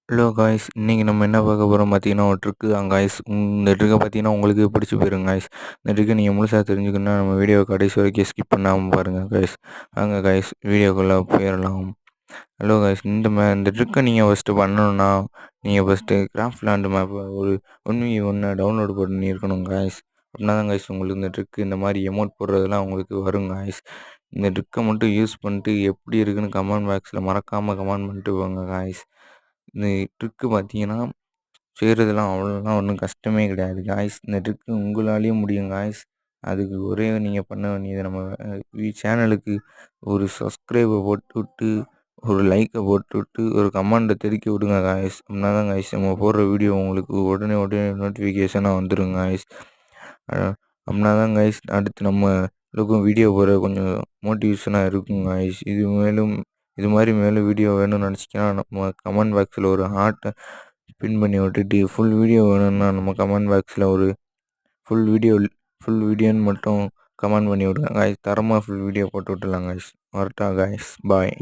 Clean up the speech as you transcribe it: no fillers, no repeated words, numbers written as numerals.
Hello guys, இன்னைக்கு நம்ம என்ன பார்க்க போகிறோம் பார்த்தீங்கன்னா, ஒரு ட்ரிக்கு தான் காய்ஸ். இந்த ட்ரிக்கை பார்த்தீங்கன்னா உங்களுக்கு பிடிச்சி போயிருங்க காய்ஸ். இந்த ட்ரிக்கை நீங்கள் முழுசாக தெரிஞ்சுக்கணுன்னா நம்ம வீடியோ கடைசி வரைக்கும் ஸ்கிப் பண்ணாமல் பாருங்கள் காய்ஸ். வாங்க காய்ஸ், வீடியோக்குள்ளே போயிடலாம். ஹலோ காய்ஸ், இந்த ட்ரிக்கை நீங்கள் ஃபஸ்ட்டு பண்ணணுன்னா நீங்கள் ஃபஸ்ட்டு கிராஃப்ட் லேண்ட் மேப்பை ஒரு 1v1 டவுன்லோட் பண்ணி இருக்கணும் காய்ஸ். அப்படின்னா தான் காய்ஸ் உங்களுக்கு இந்த ட்ரிக்கு இந்த மாதிரி எமௌண்ட் போடுறதெல்லாம் உங்களுக்கு வரும் காய்ஸ். இந்த ட்ரிக்கை மட்டும் யூஸ் பண்ணிட்டு எப்படி இருக்குன்னு கமெண்ட் பாக்ஸில் மறக்காமல் கமெண்ட் பண்ணிட்டு போங்க காய்ஸ். இந்த ட்ரிக்கு பார்த்தீங்கன்னா செய்கிறதுலாம் அவ்வளோலாம் ஒன்றும் கஷ்டமே கிடையாது காய்ஸ். இந்த ட்ரிக்கு உங்களாலேயும் முடியும் காய்ஸ். அதுக்கு ஒரே நீங்கள் பண்ண வேண்டியது நம்ம சேனலுக்கு ஒரு சப்ஸ்கிரைபை போட்டுவிட்டு ஒரு லைக்கை போட்டுவிட்டு ஒரு கமெண்ட்டை தெறிக்க விடுங்க காய்ஸ். அப்படின்னா தான் காய்ஸ் நம்ம போடுற வீடியோ உங்களுக்கு உடனே உடனே நோட்டிஃபிகேஷனாக வந்துடும் காய்ஸ். அப்படின்னா தான் காய்ஸ் அடுத்து நம்மளுக்கும் வீடியோ போட கொஞ்சம் மோட்டிவேஷனாக இருக்கும் காய்ஸ். இது மாதிரி மேலும் வீடியோ வேணும்னு நினச்சிங்கன்னா நம்ம கமெண்ட் பாக்ஸில் ஒரு ஹார்ட்டை பின் பண்ணி விட்டுட்டு ஃபுல் வீடியோ வேணும்னா நம்ம கமெண்ட் பாக்ஸில் ஒரு ஃபுல் வீடியோன்னு மட்டும் கமெண்ட் பண்ணி விடுங்க காய்ஸ். தரமாக ஃபுல் வீடியோ போட்டு விட்டுலாம் காய்ஸ். வரட்டா காய்ஸ், பாய்.